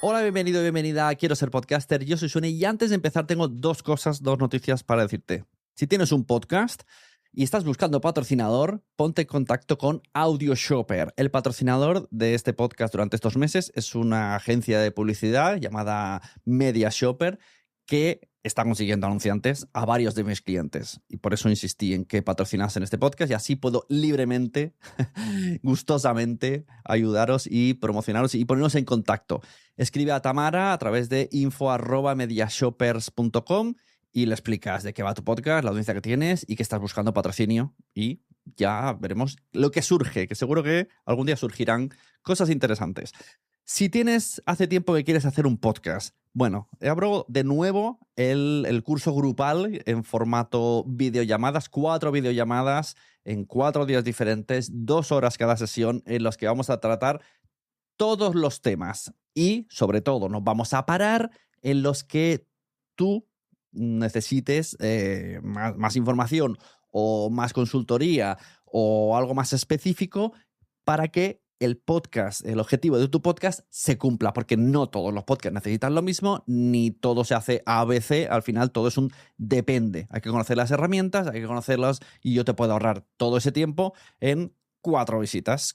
Hola, bienvenido y bienvenida a Quiero Ser Podcaster. Yo soy Sune y antes de empezar tengo dos noticias para decirte. Si tienes un podcast y estás buscando patrocinador, ponte en contacto con AudioShopper. El patrocinador de este podcast durante estos meses es una agencia de publicidad llamada MediaShopper que está consiguiendo anunciantes a varios de mis clientes. Y por eso insistí en que patrocinasen este podcast y así puedo libremente, gustosamente ayudaros y promocionaros y ponernos en contacto. Escribe a Tamara a través de info@mediashoppers.com y le explicas de qué va tu podcast, la audiencia que tienes y que estás buscando patrocinio. Y ya veremos lo que surge, que seguro que algún día surgirán cosas interesantes. Si hace tiempo que quieres hacer un podcast, bueno, abro de nuevo el curso grupal en formato videollamadas, 4 videollamadas en 4 días diferentes, 2 horas cada sesión, en los que vamos a tratar todos los temas y, sobre todo, nos vamos a parar en los que tú necesites más información o más consultoría o algo más específico para que el objetivo de tu podcast se cumpla, porque no todos los podcasts necesitan lo mismo, ni todo se hace ABC, al final todo es un depende. Hay que conocer las herramientas, hay que conocerlas y yo te puedo ahorrar todo ese tiempo en 4 visitas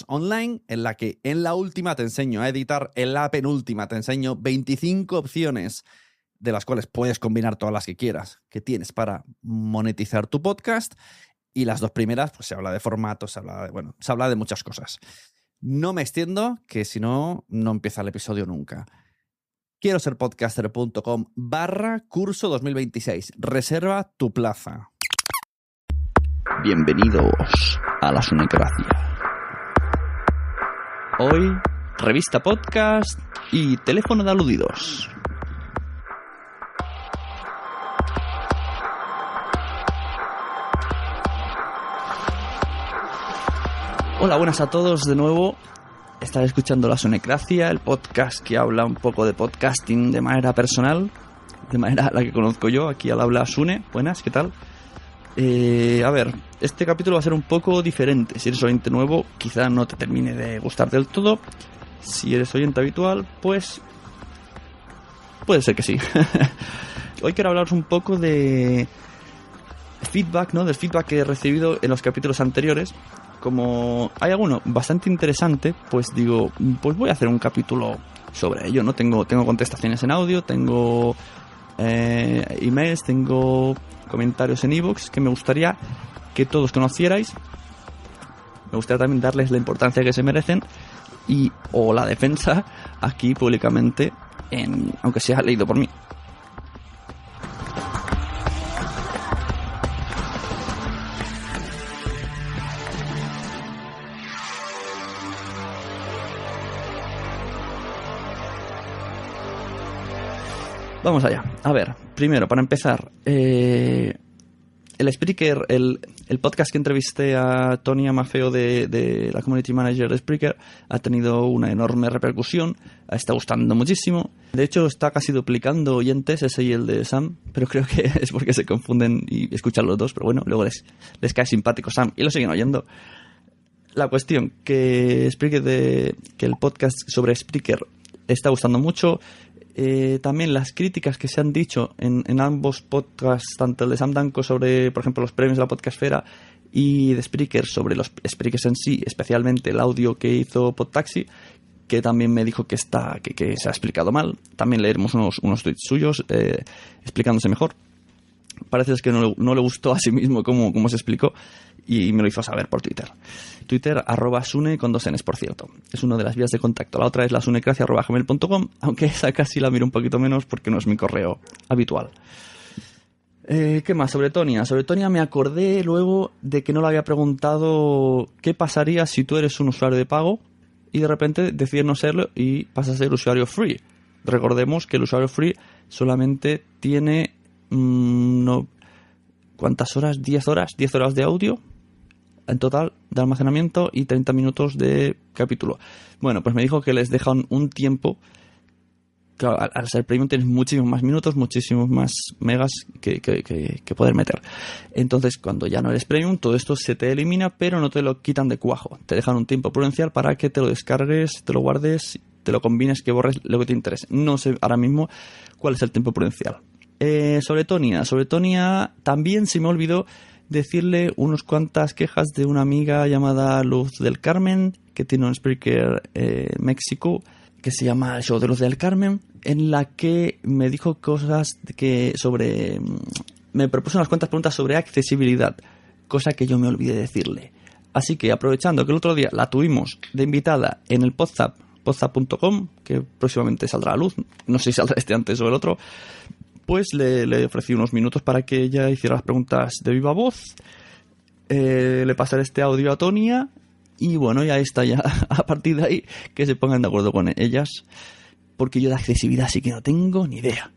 online, en la que en la última te enseño a editar, en la penúltima te enseño 25 opciones de las cuales puedes combinar todas las que quieras, que tienes para monetizar tu podcast. Y las 2 primeras, pues se habla de formatos, se habla de muchas cosas. No me extiendo, que si no, no empieza el episodio nunca. Quiero ser podcaster.com/curso 2026. Reserva tu plaza. Bienvenidos a la Sunecracia. Hoy, revista podcast y teléfono de aludidos. Hola, buenas a todos de nuevo. Estás escuchando La Sunecracia, el podcast que habla un poco de podcasting de manera personal, de manera la que conozco yo. Aquí al habla Sune. Buenas, ¿qué tal? A ver, este capítulo va a ser un poco diferente. Si eres oyente nuevo, quizá no te termine de gustar del todo. Si eres oyente habitual, pues puede ser que sí. Hoy quiero hablaros un poco de feedback, ¿no? Del feedback que he recibido en los capítulos anteriores. Como hay alguno bastante interesante, pues digo, pues voy a hacer un capítulo sobre ello, ¿no? Tengo contestaciones en audio, tengo emails, tengo comentarios en iVoox que me gustaría que todos conocierais. Me gustaría también darles la importancia que se merecen o la defensa aquí públicamente, aunque sea leído por mí. Vamos allá. A ver, primero, para empezar, el Spreaker, el podcast que entrevisté a Tony Amafeo de la Community Manager de Spreaker ha tenido una enorme repercusión, está gustando muchísimo. De hecho, está casi duplicando oyentes, ese y el de Sam, pero creo que es porque se confunden y escuchan los dos, pero bueno, luego les cae simpático Sam y lo siguen oyendo. La cuestión, que el podcast sobre Spreaker está gustando mucho. También las críticas que se han dicho en ambos podcasts, tanto el de Sam Danko sobre, por ejemplo, los premios de la Podcastfera y de Spreaker sobre los Spreakers en sí, especialmente el audio que hizo Podtaxi, que también me dijo que se ha explicado mal. También leeremos unos tweets suyos explicándose mejor. Parece que no le gustó a sí mismo cómo se explicó y me lo hizo saber por Twitter. Twitter, @Sune con 2 Ns, por cierto. Es una de las vías de contacto. La otra es lasunecracia@gmail.com, aunque esa casi la miro un poquito menos porque no es mi correo habitual. ¿Qué más? Sobre Tonia. Sobre Tonia me acordé luego de que no le había preguntado qué pasaría si tú eres un usuario de pago y de repente decides no serlo y pasas a ser usuario free. Recordemos que el usuario free solamente tiene... ¿cuántas horas? 10 horas de audio en total de almacenamiento y 30 minutos de capítulo. Bueno, pues me dijo que les dejan un tiempo. Claro, al ser premium tienes muchísimos más minutos, muchísimos más megas que poder meter. Entonces, cuando ya no eres premium, todo esto se te elimina, pero no te lo quitan de cuajo. Te dejan un tiempo prudencial para que te lo descargues, te lo guardes te lo combines, que borres lo que te interese. No sé ahora mismo cuál es el tiempo prudencial. Sobre Tonia también se me olvidó decirle unas cuantas quejas de una amiga llamada Luz del Carmen, que tiene un Spreaker México, que se llama El Show de Luz del Carmen, en la que me dijo cosas me propuso unas cuantas preguntas sobre accesibilidad, cosa que yo me olvidé decirle. Así que, aprovechando que el otro día la tuvimos de invitada en el podzap.com, que próximamente saldrá a luz, no sé si saldrá este antes o el otro, pues le ofrecí unos minutos para que ella hiciera las preguntas de viva voz. Le pasaré este audio a Tonia y bueno, ya está, ya a partir de ahí que se pongan de acuerdo con ellas, porque yo de accesibilidad sí que no tengo ni idea.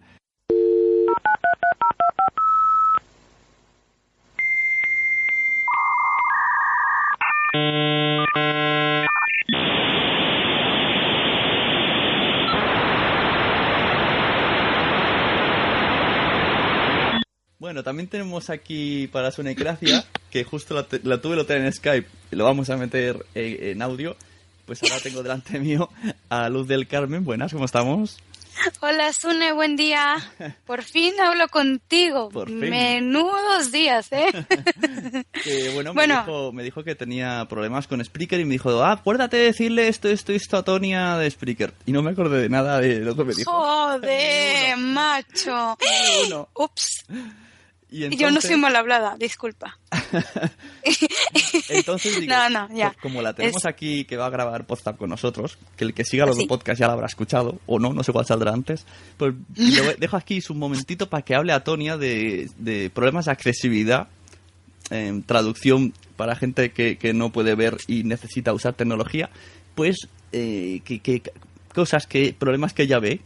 Bueno, también tenemos aquí para Sunecracia, que justo la tuve lo en Skype, lo vamos a meter en audio. Pues ahora tengo delante mío a Luz del Carmen. Buenas, ¿cómo estamos? Hola, Sune, buen día. Por fin hablo contigo. Por fin. Menudos días, ¿eh? Que bueno, me dijo que tenía problemas con Spreaker y me dijo, acuérdate de decirle esto a Tonia de Spreaker. Y no me acordé de nada de lo que me dijo. Joder, macho. Ups. Y entonces... Yo no soy mal hablada, disculpa. Entonces digo, ya. Como la tenemos aquí que va a grabar Podzap con nosotros, que el que siga los dos podcasts ya la habrá escuchado, o no sé cuál saldrá antes, pues le dejo aquí un momentito para que hable a Tonia de problemas de accesibilidad, traducción para gente que no puede ver y necesita usar tecnología, pues problemas que ella ve,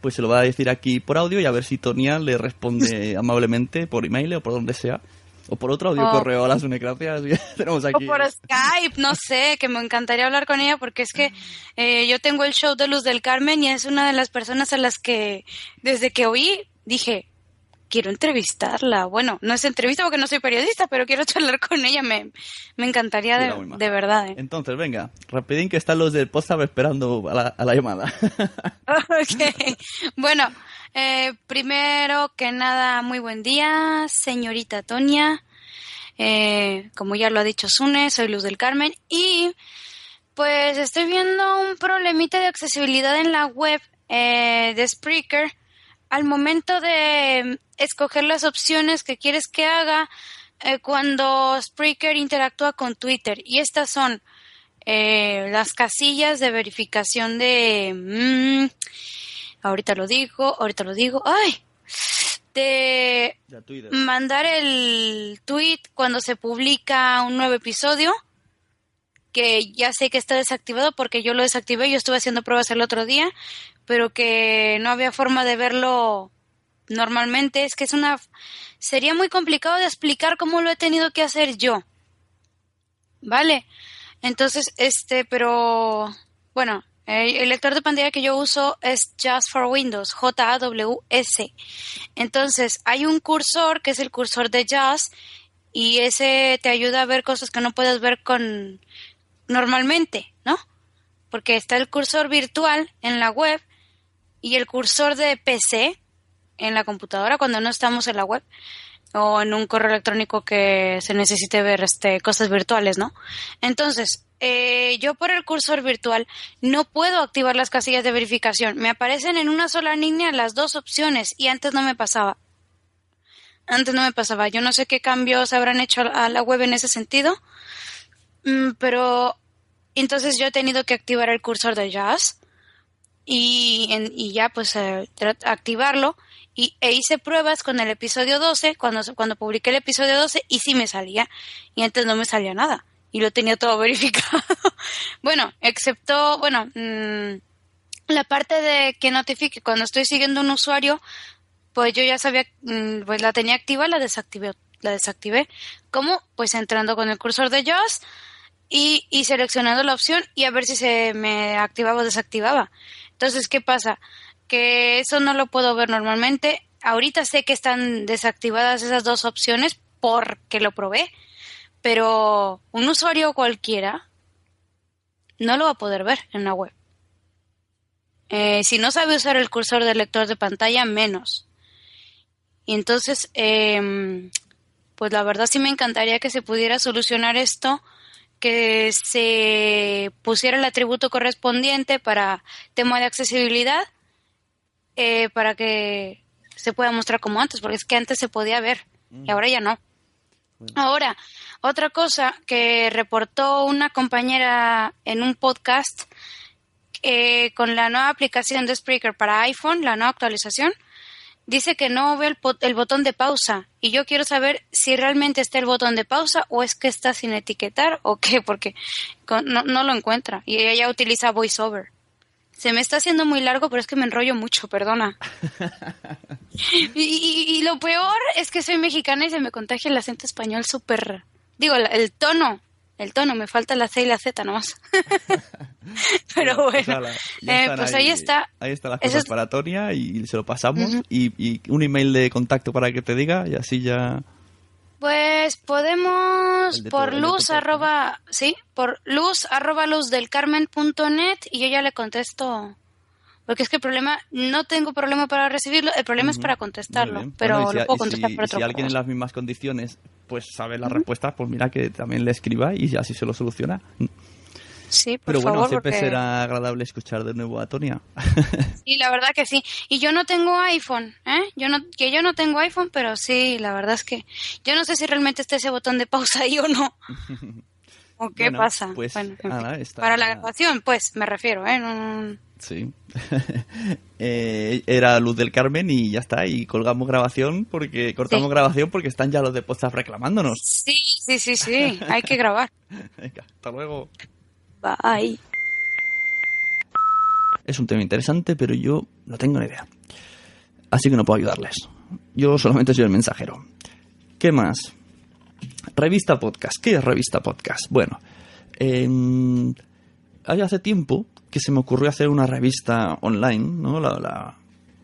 pues se lo va a decir aquí por audio y a ver si Tonia le responde amablemente por email o por donde sea. O por otro audio correo a las Sunecracias. Tenemos aquí. O por Skype, no sé, que me encantaría hablar con ella porque es que yo tengo el show de Luz del Carmen y es una de las personas a las que desde que oí dije, quiero entrevistarla. Bueno, no es entrevista porque no soy periodista, pero quiero charlar con ella. Me encantaría de verdad. Entonces, venga, rapidín que están los del Podzap esperando a la llamada. Ok, bueno... primero que nada, muy buen día, señorita Tonia. Como ya lo ha dicho Sune, soy Luz del Carmen y pues estoy viendo un problemita de accesibilidad en la web de Spreaker al momento de escoger las opciones que quieres que haga cuando Spreaker interactúa con Twitter. Y estas son las casillas de verificación de... Ahorita lo digo. ¡Ay! De mandar el tweet cuando se publica un nuevo episodio, que ya sé que está desactivado porque yo lo desactivé, yo estuve haciendo pruebas el otro día, pero que no había forma de verlo normalmente. Es que sería muy complicado de explicar cómo lo he tenido que hacer yo. ¿Vale? Entonces, pero bueno... El lector de pantalla que yo uso es Just for Windows, JAWS. Entonces, hay un cursor que es el cursor de Just y ese te ayuda a ver cosas que no puedes ver normalmente, ¿no? Porque está el cursor virtual en la web y el cursor de PC en la computadora cuando no estamos en la web o en un correo electrónico que se necesite ver cosas virtuales, ¿no? Entonces, yo por el cursor virtual no puedo activar las casillas de verificación. Me aparecen en una sola línea las dos opciones y antes no me pasaba. Yo no sé qué cambios habrán hecho a la web en ese sentido, pero entonces yo he tenido que activar el cursor de Just y ya pues activarlo e hice pruebas con el episodio 12 cuando publiqué el episodio 12 y sí me salía y antes no me salía nada. Y lo tenía todo verificado. Bueno, excepto, la parte de que notifique cuando estoy siguiendo un usuario, pues yo ya sabía, pues la tenía activa, la desactivé. ¿Cómo? Pues entrando con el cursor de JAWS y seleccionando la opción y a ver si se me activaba o desactivaba. Entonces, ¿qué pasa? Que eso no lo puedo ver normalmente. Ahorita sé que están desactivadas esas dos opciones porque lo probé. Pero un usuario cualquiera no lo va a poder ver en la web. Si no sabe usar el cursor del lector de pantalla, menos. Y entonces, pues la verdad sí me encantaría que se pudiera solucionar esto, que se pusiera el atributo correspondiente para tema de accesibilidad, para que se pueda mostrar como antes, porque es que antes se podía ver y ahora ya no. Ahora, otra cosa que reportó una compañera en un podcast, con la nueva aplicación de Spreaker para iPhone, la nueva actualización, dice que no ve el botón de pausa, y yo quiero saber si realmente está el botón de pausa o es que está sin etiquetar o qué, porque no lo encuentra y ella ya utiliza VoiceOver. Se me está haciendo muy largo, pero es que me enrollo mucho, perdona. Y lo peor es que soy mexicana y se me contagia el acento español súper... Digo, el tono, me falta la C y la Z nomás. Pero bueno, pues ahí está. Ahí están las cosas para Tonia y se lo pasamos. Y un email de contacto para que te diga y así ya... Pues podemos por luz@luzdelcarmen.net y yo ya le contesto. Porque es que el problema, no tengo problema para recibirlo, el problema es para contestarlo, pero bueno, lo puedo contestar por otro. Si alguien en las mismas condiciones pues sabe la respuesta, pues mira que también le escriba y así se lo soluciona. Sí, por pero bueno, favor, siempre porque... será agradable escuchar de nuevo a Tonia. Sí, la verdad que sí. Y yo no tengo iPhone, yo no tengo iPhone, pero sí, la verdad es que yo no sé si realmente está ese botón de pausa ahí o no. ¿O qué pasa? Pues, bueno, está... Para la grabación, pues, me refiero, No... Sí. Era Luz del Carmen y ya está. Y cortamos grabación porque están ya los de podcast reclamándonos. Sí. Hay que grabar. Venga, hasta luego. Bye. Es un tema interesante, pero yo no tengo ni idea. Así que no puedo ayudarles. Yo solamente soy el mensajero. ¿Qué más? Revista Podcast. ¿Qué es Revista Podcast? Bueno, hace tiempo que se me ocurrió hacer una revista online, ¿no?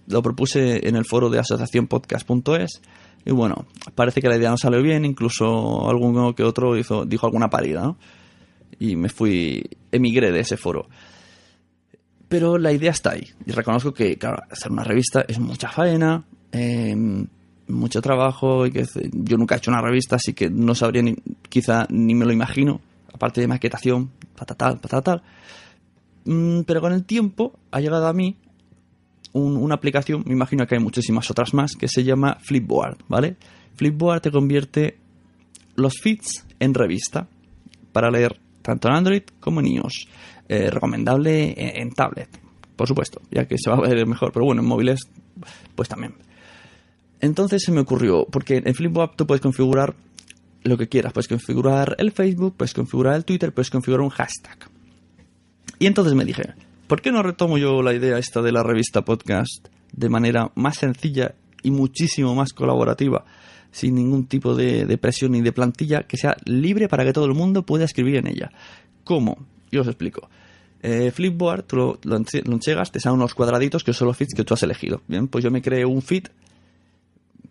Lo propuse en el foro de asociacionpodcast.es y bueno, parece que la idea no salió bien, incluso alguno que otro dijo alguna pálida, ¿no? Y emigré de ese foro. Pero la idea está ahí. Y reconozco que, claro, hacer una revista es mucha faena, mucho trabajo. Yo nunca he hecho una revista, así que no sabría quizá ni me lo imagino. Aparte de maquetación, patatal. Pero con el tiempo ha llegado a mí una aplicación, me imagino que hay muchísimas otras más, que se llama Flipboard, ¿vale? Flipboard te convierte los feeds en revista para leer tanto en Android como en iOS. Recomendable en tablet, por supuesto, ya que se va a ver mejor, pero bueno, en móviles pues también. Entonces se me ocurrió, porque en Flipboard tú puedes configurar lo que quieras, puedes configurar el Facebook, puedes configurar el Twitter, puedes configurar un hashtag. Y entonces me dije, ¿por qué no retomo yo la idea esta de la revista podcast de manera más sencilla y muchísimo más colaborativa, sin ningún tipo de presión ni de plantilla, que sea libre para que todo el mundo pueda escribir en ella? ¿Cómo? Yo os explico. Flipboard, tú lo enchegas, te salen unos cuadraditos que son los feeds que tú has elegido. Bien, pues yo me creé un feed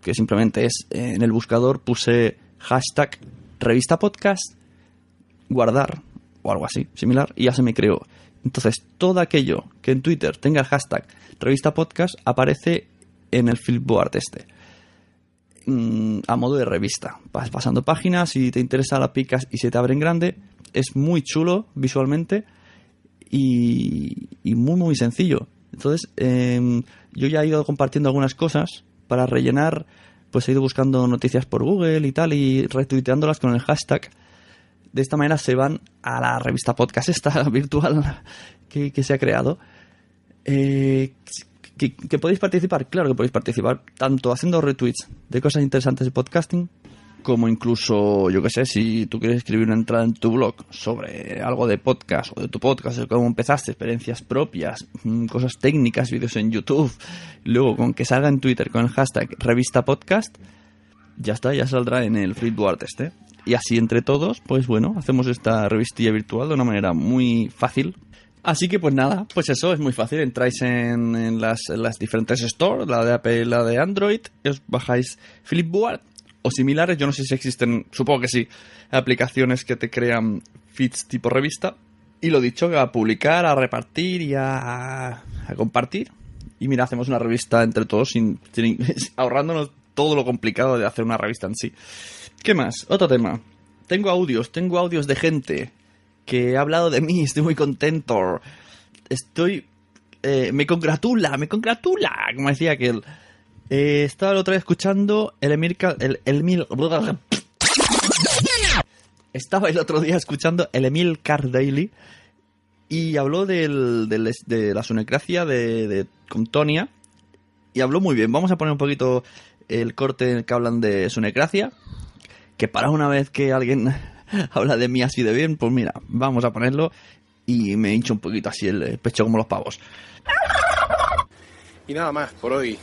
que simplemente es, en el buscador puse hashtag revista podcast, guardar o algo así, similar, y ya se me creó. Entonces, todo aquello que en Twitter tenga el hashtag revista podcast aparece en el Flipboard a modo de revista. Vas pasando páginas, si te interesa la picas y se te abre en grande. Es muy chulo visualmente y muy muy sencillo. Entonces yo ya he ido compartiendo algunas cosas para rellenar, pues he ido buscando noticias por Google y tal y retuiteándolas con el hashtag. De esta manera se van a la revista podcast esta virtual que se ha creado. ¿Que podéis participar? Claro que podéis participar, tanto haciendo retweets de cosas interesantes de podcasting, como incluso, yo qué sé, si tú quieres escribir una entrada en tu blog sobre algo de podcast o de tu podcast, de cómo empezaste, experiencias propias, cosas técnicas, vídeos en YouTube, luego con que salga en Twitter con el hashtag revista podcast, ya está, ya saldrá en el Flipboard y así entre todos, pues bueno, hacemos esta revistilla virtual de una manera muy fácil. Así que pues nada, pues eso es muy fácil. Entráis en las diferentes stores, la de Apple y la de Android, y os bajáis Flipboard o similares. Yo no sé si existen, supongo que sí, aplicaciones que te crean feeds tipo revista. Y lo dicho, a publicar, a repartir y a compartir. Y mira, hacemos una revista entre todos ahorrándonos todo lo complicado de hacer una revista en sí. ¿Qué más? Otro tema. Tengo audios de gente que ha hablado de mí. Estoy muy contento. Me congratula, como decía aquel. Estaba la otra vez escuchando Estaba el otro día escuchando el Emilcar Daily y habló de la sunecracia con Tonia y habló muy bien. Vamos a poner un poquito el corte en el que hablan de sunecracia, que para una vez que alguien habla de mí así de bien, pues mira, vamos a ponerlo y me hincho un poquito así el pecho como los pavos. Y nada más por hoy.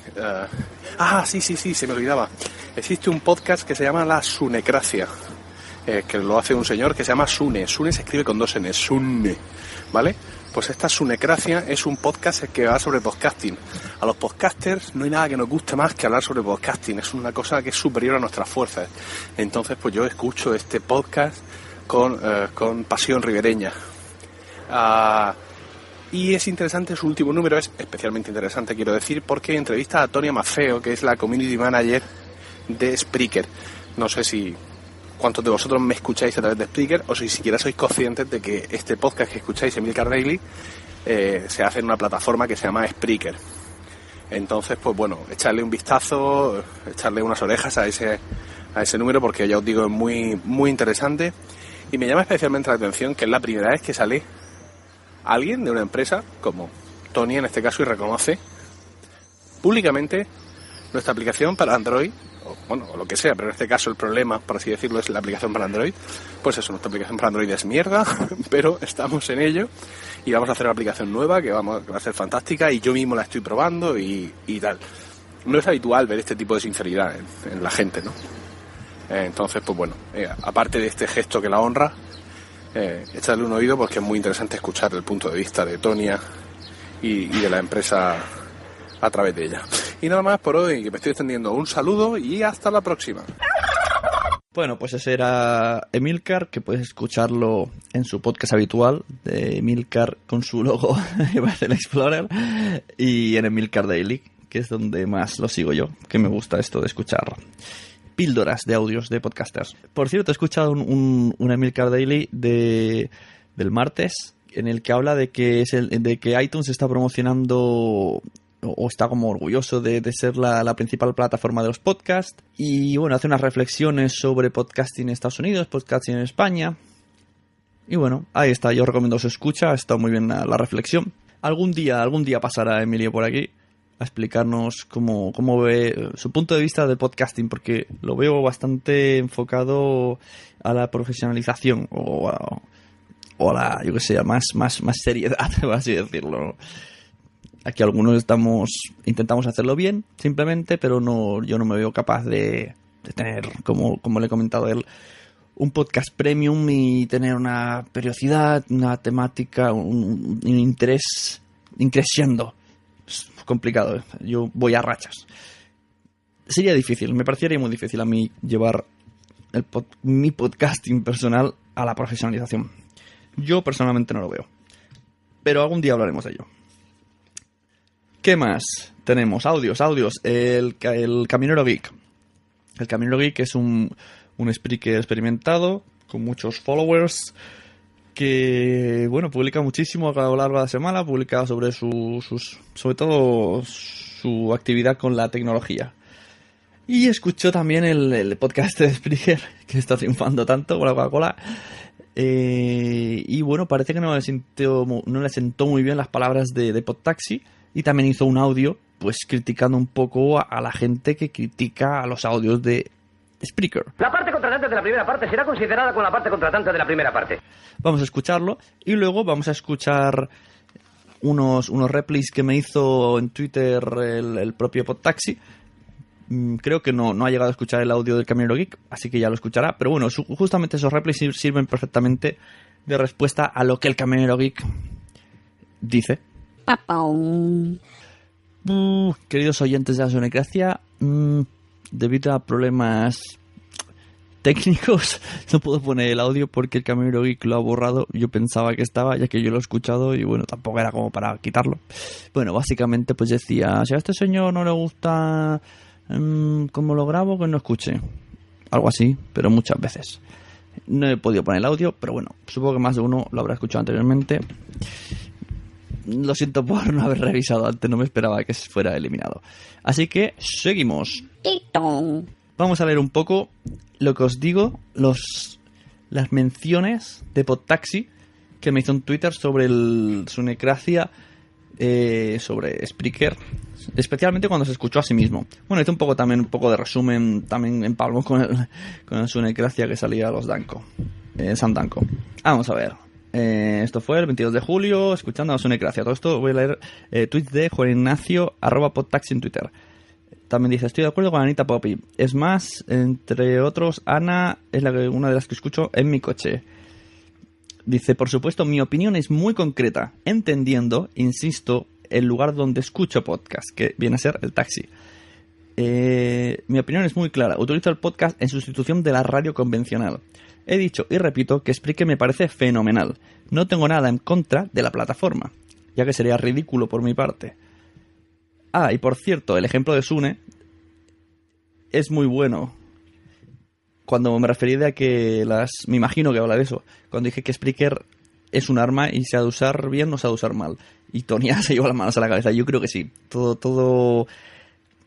Sí, se me olvidaba. Existe un podcast que se llama La Sunecracia, que lo hace un señor que se llama Sune. Sune se escribe con 2 N, Sune, ¿vale? Pues esta Sunecracia es un podcast que va sobre podcasting. A los podcasters no hay nada que nos guste más que hablar sobre podcasting. Es una cosa que es superior a nuestras fuerzas. Entonces, pues yo escucho este podcast con pasión ribereña. Y es interesante, su último número es especialmente interesante, quiero decir, porque entrevista a Tonia Maffeo, que es la community manager de Spreaker. No sé si cuántos de vosotros me escucháis a través de Spreaker, o si siquiera sois conscientes de que este podcast que escucháis, Emilcar Daily, se hace en una plataforma que se llama Spreaker. Entonces, pues bueno, echarle un vistazo, echarle unas orejas a ese número, porque ya os digo, es muy, muy interesante. Y me llama especialmente la atención que es la primera vez que sale alguien de una empresa como Tonia en este caso y reconoce públicamente nuestra aplicación para Android, o lo que sea, pero en este caso el problema, por así decirlo, es la aplicación para Android. Pues eso, nuestra aplicación para Android es mierda, pero estamos en ello y vamos a hacer una aplicación nueva que va a ser fantástica y yo mismo la estoy probando y tal. No es habitual ver este tipo de sinceridad en la gente, ¿no? Entonces, pues bueno, aparte de este gesto que la honra, echarle un oído porque es muy interesante escuchar el punto de vista de Tonia y de la empresa a través de ella. Y nada más por hoy, que me estoy extendiendo. Un saludo y hasta la próxima. Bueno, pues ese era Emilcar, que puedes escucharlo en su podcast habitual de Emilcar con su logo del Explorer, y en Emilcar Daily, que es donde más lo sigo yo, que me gusta esto de escuchar píldoras de audios de podcasters. Por cierto, he escuchado un Emilcar Daily del martes en el que habla de que iTunes está promocionando o está como orgulloso de ser la principal plataforma de los podcasts, y bueno, hace unas reflexiones sobre podcasting en Estados Unidos, podcasting en España, y bueno, ahí está, yo recomiendo su escucha, está muy bien la reflexión. Algún día pasará Emilio por aquí a explicarnos cómo ve su punto de vista del podcasting, porque lo veo bastante enfocado a la profesionalización o a la, yo que sé, más seriedad, por así decirlo, ¿no? Aquí algunos intentamos hacerlo bien, simplemente, pero yo no me veo capaz de tener, como le he comentado a él, un podcast premium y tener una periodicidad, una temática, un interés increciendo. Es complicado, yo voy a rachas. Sería difícil, me parecería muy difícil a mí llevar mi podcasting personal a la profesionalización. Yo personalmente no lo veo, pero algún día hablaremos de ello. ¿Qué más? Tenemos audios. El Camionero Geek. El Camionero Geek es un Spreaker experimentado con muchos followers que, bueno, publica muchísimo a lo largo de la semana, publica sobre sobre todo su actividad con la tecnología. Y escuchó también el podcast de Spreaker, que está triunfando tanto con la Coca-Cola. Y bueno, parece que no le sentó muy bien las palabras de Podtaxi. Y también hizo un audio, pues criticando un poco a la gente que critica a los audios de Spreaker. La parte contratante de la primera parte será considerada con la parte contratante de la primera parte. Vamos a escucharlo y luego vamos a escuchar unos replies que me hizo en Twitter el propio Podtaxi. Creo que no ha llegado a escuchar el audio del Camionero Geek, así que ya lo escuchará. Pero bueno, justamente esos replies sirven perfectamente de respuesta a lo que el Camionero Geek dice. Queridos oyentes de la Sunecracia, debido a problemas técnicos, no puedo poner el audio porque el Camionero Geek lo ha borrado. Yo pensaba que estaba, ya que yo lo he escuchado y bueno, tampoco era como para quitarlo. Bueno, básicamente pues decía, si a este señor no le gusta cómo lo grabo, que no escuche. Algo así, pero muchas veces. No he podido poner el audio, pero bueno, supongo que más de uno lo habrá escuchado anteriormente. Lo siento por no haber revisado antes, no me esperaba que fuera eliminado. Así que seguimos. Vamos a leer un poco lo que os digo, las menciones de Podtaxi que me hizo en Twitter sobre su necracia sobre Spreaker, especialmente cuando se escuchó a sí mismo. Bueno, hice un poco de resumen, también en palmo con su necracia que salía a los Danko, San Danko. Vamos a ver. Esto fue el 22 de julio, escuchando a su necracia. Todo esto voy a leer tweets de Juan Ignacio @podtaxi en Twitter. También dice, estoy de acuerdo con Anita Poppy. Es más, entre otros, Ana es una de las que escucho en mi coche. Dice, por supuesto, mi opinión es muy concreta, entendiendo, insisto, el lugar donde escucho podcast, que viene a ser el taxi. Mi opinión es muy clara. Utilizo el podcast en sustitución de la radio convencional. He dicho y repito que Spreaker me parece fenomenal. No tengo nada en contra de la plataforma, ya que sería ridículo por mi parte. Ah, y por cierto, el ejemplo de Sune es muy bueno. Cuando me referí a que me imagino que habla de eso. Cuando dije que Spreaker es un arma y se ha de usar bien o se ha de usar mal. Y Tonya se lleva las manos a la cabeza. Yo creo que sí. Todo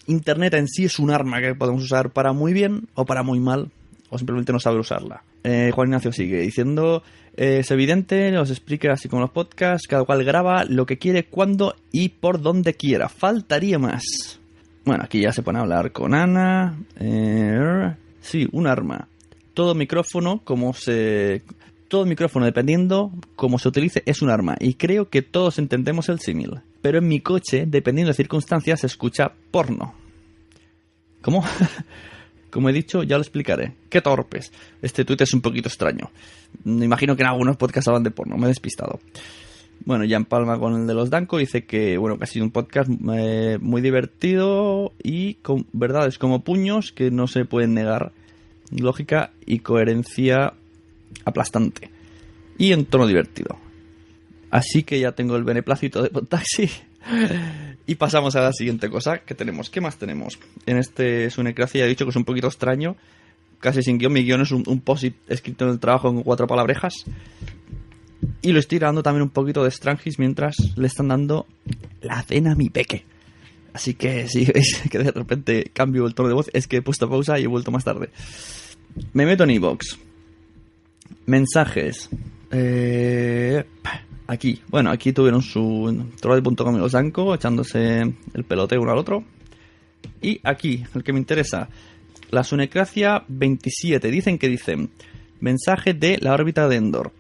Internet en sí es un arma que podemos usar para muy bien o para muy mal. O simplemente no saber usarla. Juan Ignacio sigue diciendo, es evidente, los Spreaker así como los podcasts, cada cual graba lo que quiere, cuando y por donde quiera. Faltaría más. Bueno, aquí ya se pone a hablar con Ana. Sí, un arma. Todo micrófono, dependiendo cómo se utilice, es un arma. Y creo que todos entendemos el símil. Pero en mi coche, dependiendo de circunstancias, se escucha porno. ¿Cómo? Como he dicho, ya lo explicaré. ¡Qué torpes! Este tuit es un poquito extraño. Me imagino que en algunos podcasts hablan de porno. Me he despistado. Bueno, ya empalma con el de los Danko. Dice que ha sido un podcast muy divertido y con verdades como puños que no se pueden negar. Lógica y coherencia aplastante. Y en tono divertido. Así que ya tengo el beneplácito de Podtaxi. Y pasamos a la siguiente cosa que tenemos. ¿Qué más tenemos? En Sunecracia he dicho que es un poquito extraño. Casi sin guión. Mi guión es un post-it escrito en el trabajo con 4 palabrejas. Y lo estoy grabando también un poquito de Strangis mientras le están dando la cena a mi peque. Así que si veis que de repente cambio el tono de voz, es que he puesto pausa y he vuelto más tarde. Me meto en iVoox. Mensajes. Aquí. Bueno, aquí tuvieron su troll.com y los Danko echándose el peloteo uno al otro. Y aquí, el que me interesa, la Sunecracia 27. Dicen mensaje de la órbita de Endor.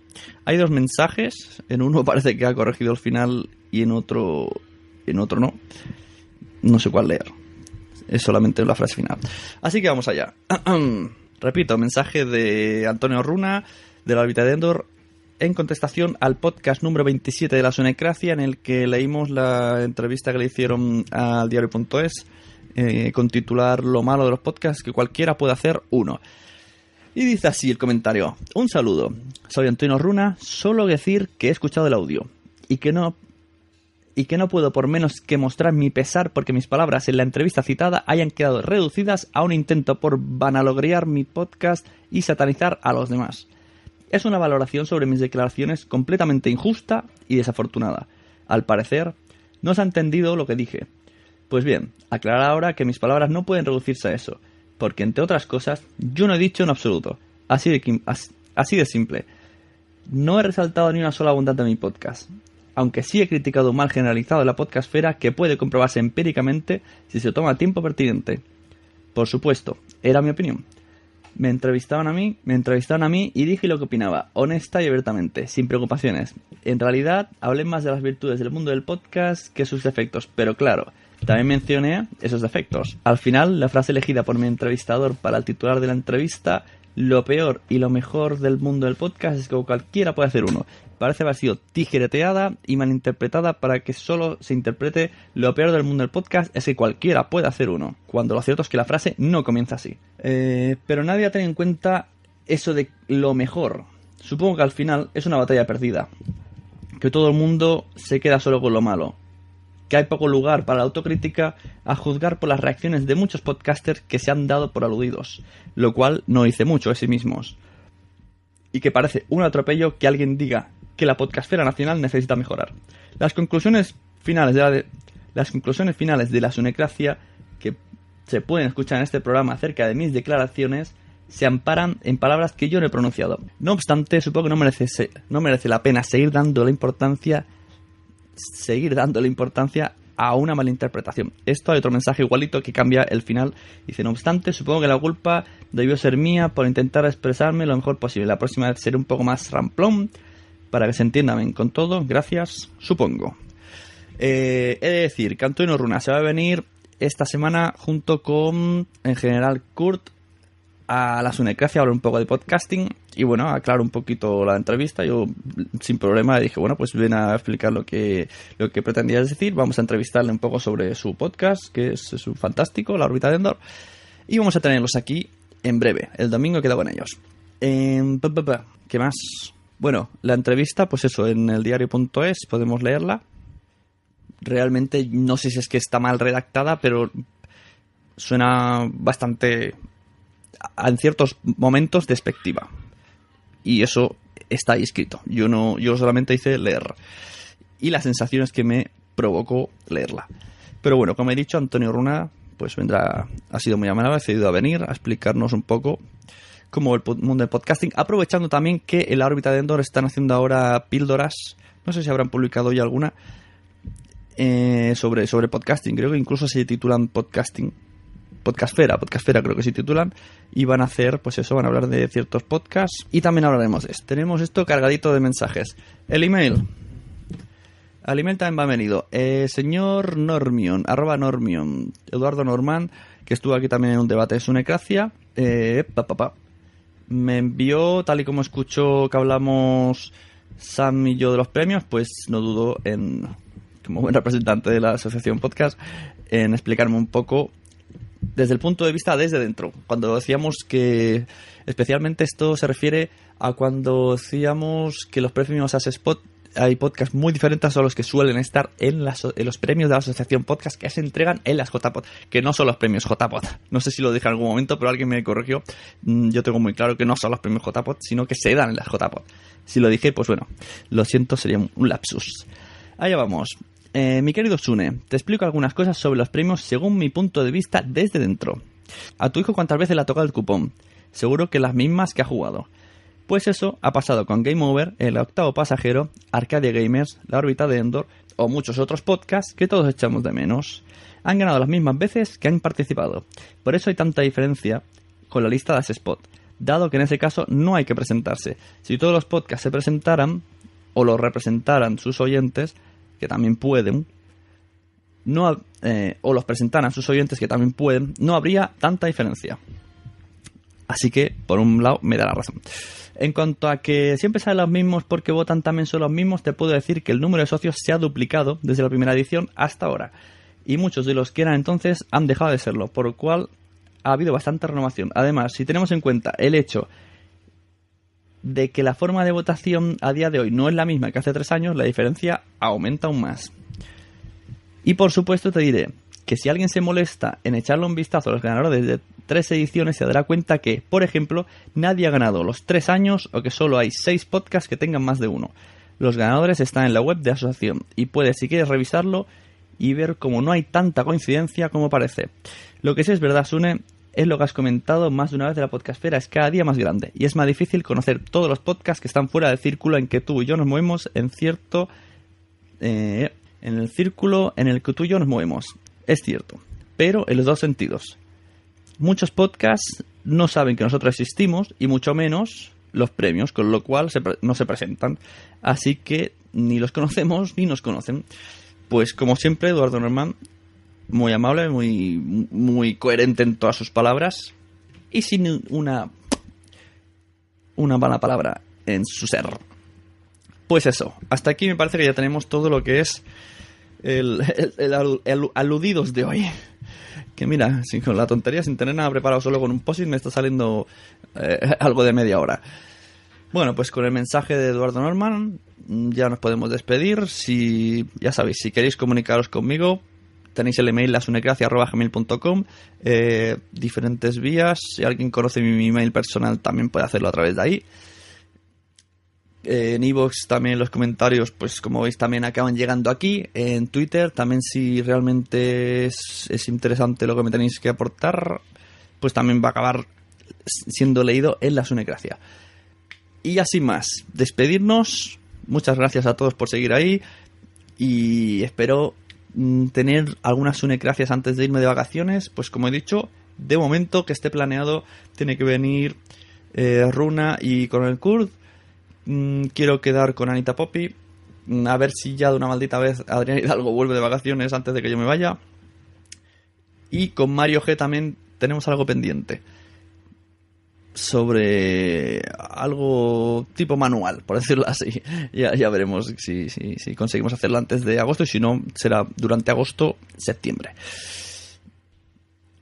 Hay 2 mensajes. En uno parece que ha corregido el final y en otro no. No sé cuál leer. Es solamente la frase final. Así que vamos allá. Repito, mensaje de Antonio Runa de la órbita de Endor en contestación al podcast número 27 de la Sunecracia, en el que leímos la entrevista que le hicieron al diario.es con titular Lo malo de los podcasts que cualquiera puede hacer uno. Y dice así el comentario: un saludo, soy Antonio Runa, solo decir que he escuchado el audio y que no puedo por menos que mostrar mi pesar porque mis palabras en la entrevista citada hayan quedado reducidas a un intento por vanagloриar mi podcast y satanizar a los demás. Es una valoración sobre mis declaraciones completamente injusta y desafortunada. Al parecer, no se ha entendido lo que dije. Pues bien, aclarar ahora que mis palabras no pueden reducirse a eso, porque entre otras cosas, yo no he dicho en absoluto. Así de simple. No he resaltado ni una sola bondad de mi podcast, aunque sí he criticado un mal generalizado de la podcastfera que puede comprobarse empíricamente si se toma el tiempo pertinente. Por supuesto, era mi opinión. Me entrevistaron a mí y dije lo que opinaba, honesta y abiertamente, sin preocupaciones. En realidad, hablé más de las virtudes del mundo del podcast que sus defectos, pero claro, también mencioné esos defectos. Al final, la frase elegida por mi entrevistador para el titular de la entrevista, lo peor y lo mejor del mundo del podcast es que cualquiera puede hacer uno. Parece haber sido tijereteada y malinterpretada para que solo se interprete lo peor del mundo del podcast es que cualquiera puede hacer uno, cuando lo cierto es que la frase no comienza así. Pero nadie ha tenido en cuenta eso de lo mejor. Supongo que al final es una batalla perdida. Que todo el mundo se queda solo con lo malo. Que hay poco lugar para la autocrítica, a juzgar por las reacciones de muchos podcasters que se han dado por aludidos, lo cual no dice mucho de sí mismos. Y que parece un atropello que alguien diga que la podcastfera nacional necesita mejorar. Las conclusiones finales de la Sunecracia que se pueden escuchar en este programa acerca de mis declaraciones se amparan en palabras que yo no he pronunciado. No obstante, supongo que no merece la pena seguir dándole importancia a una malinterpretación. Esto hay otro mensaje igualito que cambia el final. Dice, no obstante, supongo que la culpa debió ser mía por intentar expresarme lo mejor posible. La próxima vez seré un poco más ramplón para que se entienda bien con todo. Gracias, supongo. He de decir que Antonio Runa se va a venir esta semana junto con, en general, Kurt a la Sunecracia a hablar un poco de podcasting y bueno, aclaro un poquito la entrevista. Yo sin problema dije, bueno, pues ven a explicar lo que pretendías decir. Vamos a entrevistarle un poco sobre su podcast, que es fantástico, La órbita de Endor, y vamos a tenerlos aquí en breve. El domingo he quedado con ellos. ¿Qué más? Bueno, la entrevista, pues eso, en el diario.es podemos leerla. Realmente no sé si es que está mal redactada, pero suena bastante, en ciertos momentos, despectiva. Y eso está ahí escrito. Yo solamente hice leer. Y las sensaciones que me provocó leerla. Pero bueno, como he dicho, Antonio Runa pues vendrá, ha sido muy amable, ha decidido a venir a explicarnos un poco cómo el mundo del podcasting, aprovechando también que en la órbita de Endor están haciendo ahora píldoras, no sé si habrán publicado ya alguna, sobre podcasting. Creo que incluso se titulan podcasting. Podcastfera creo que se titulan, y van a hacer, pues eso, van a hablar de ciertos podcasts y también hablaremos de esto. Tenemos esto cargadito de mensajes. El email. Al email también va venido. Señor Normion, @Normion, Eduardo Norman, que estuvo aquí también en un debate de Sunecracia. Me envió, tal y como escuchó que hablamos Sam y yo de los premios, pues no dudo en, como buen representante de la asociación podcast, en explicarme un poco desde el punto de vista desde dentro. Cuando decíamos que, especialmente esto se refiere a cuando decíamos que los premios As-Spot, hay podcasts muy diferentes a los que suelen estar en los premios de la asociación podcast que se entregan en las JPod, que no son los premios JPod. No sé si lo dije en algún momento, pero alguien me corrigió. Yo tengo muy claro que no son los premios JPod, sino que se dan en las JPod. Si lo dije, pues bueno, lo siento, sería un lapsus. Allá vamos. Mi querido Sune, te explico algunas cosas sobre los premios según mi punto de vista desde dentro. A tu hijo, ¿cuántas veces le ha tocado el cupón? Seguro que las mismas que ha jugado. Pues eso ha pasado con Game Over, El Octavo Pasajero, Arcadia Gamers, La órbita de Endor o muchos otros podcasts que todos echamos de menos. Han ganado las mismas veces que han participado. Por eso hay tanta diferencia con la lista de As-Spot, dado que en ese caso no hay que presentarse. Si todos los podcasts se presentaran o los representaran sus oyentes, que también pueden, o los presentaran sus oyentes, que también pueden, no habría tanta diferencia. Así que, por un lado, me da la razón. En cuanto a que siempre salen los mismos porque votan también son los mismos, te puedo decir que el número de socios se ha duplicado desde la primera edición hasta ahora. Y muchos de los que eran entonces han dejado de serlo, por lo cual ha habido bastante renovación. Además, si tenemos en cuenta el hecho de que la forma de votación a día de hoy no es la misma que hace 3 años, la diferencia aumenta aún más. Y por supuesto te diré que si alguien se molesta en echarle un vistazo a los ganadores de 3 ediciones, se dará cuenta que, por ejemplo, nadie ha ganado los 3 años o que solo hay 6 podcasts que tengan más de uno. Los ganadores están en la web de la asociación y puedes, si quieres, revisarlo y ver cómo no hay tanta coincidencia como parece. Lo que sí es verdad, Sune, es lo que has comentado más de una vez, de la podcastfera es cada día más grande y es más difícil conocer todos los podcasts que están fuera del círculo en que tú y yo nos movemos, en el círculo en el que tú y yo nos movemos. Es cierto, pero en los dos sentidos. Muchos podcasts no saben que nosotros existimos y mucho menos los premios, con lo cual no se presentan. Así que ni los conocemos ni nos conocen. Pues como siempre, Eduardo Norman, muy amable, muy coherente en todas sus palabras y sin una mala palabra en su ser. Pues eso, hasta aquí me parece que ya tenemos todo lo que es el aludidos de hoy. Que mira, con la tontería, sin tener nada preparado, solo con un post-it, me está saliendo algo de media hora. Bueno, pues con el mensaje de Eduardo Norman ya nos podemos despedir. Ya sabéis, si queréis comunicaros conmigo, tenéis el email lasunecracia@gmail.com, diferentes vías. Si alguien conoce mi email personal, también puede hacerlo a través de ahí. En iVoox también los comentarios, pues como veis, también acaban llegando aquí. En Twitter también, si realmente es interesante lo que me tenéis que aportar, pues también va a acabar siendo leído en la Sunecracia. Y así más, despedirnos. Muchas gracias a todos por seguir ahí y espero tener algunas Sunecracias antes de irme de vacaciones. Pues como he dicho, de momento que esté planeado tiene que venir Runa y Coronel Kurd. Quiero quedar con Anita Poppy, a ver si ya de una maldita vez Adrián Hidalgo vuelve de vacaciones antes de que yo me vaya. Y con Mario G también tenemos algo pendiente sobre algo tipo manual, por decirlo así. Ya veremos si conseguimos hacerlo antes de agosto, y si no, será durante agosto, septiembre.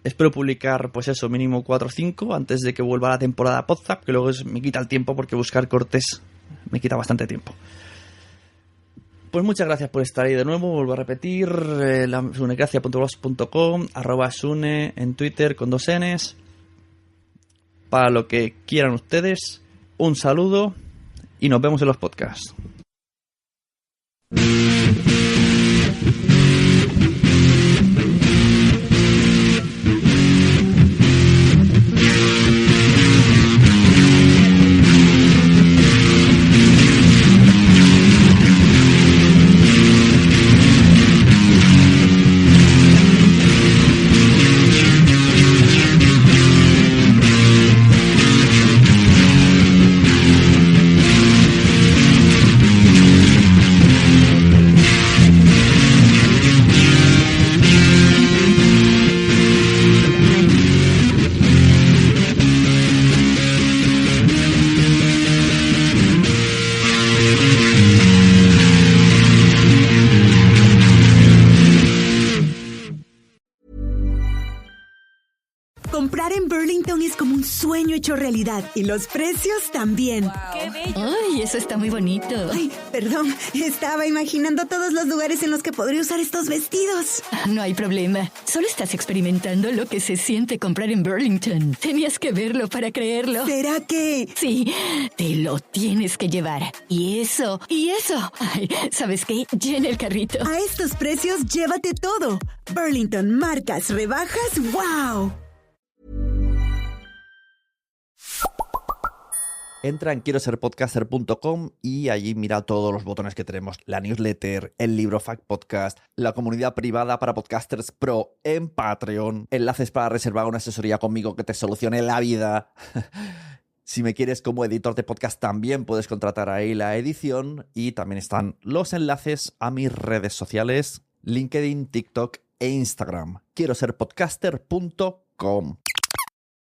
Espero publicar, pues eso, mínimo 4 o 5 antes de que vuelva la temporada Podzap, que luego me quita el tiempo, porque buscar cortes me quita bastante tiempo. Pues muchas gracias por estar ahí de nuevo. Vuelvo a repetir, sunecracia.blogspot.com, @sune en Twitter con 2 Ns. Para lo que quieran ustedes, un saludo y nos vemos en los podcasts. Comprar en Burlington es como un sueño hecho realidad. Y los precios también. Wow. ¡Qué bello! ¡Ay, eso está muy bonito! Ay, perdón. Estaba imaginando todos los lugares en los que podría usar estos vestidos. No hay problema. Solo estás experimentando lo que se siente comprar en Burlington. Tenías que verlo para creerlo. ¿Será que...? Sí, te lo tienes que llevar. Y eso. Ay, ¿sabes qué? Llena el carrito. A estos precios, llévate todo. Burlington, marcas, rebajas, ¡wow! Entra en quiero ser podcaster.com y allí mira todos los botones que tenemos. La newsletter, el libro Fact Podcast, la comunidad privada para podcasters pro en Patreon, enlaces para reservar una asesoría conmigo que te solucione la vida. Si me quieres como editor de podcast, también puedes contratar ahí la edición, y también están los enlaces a mis redes sociales, LinkedIn, TikTok e Instagram. Quiero ser podcaster.com.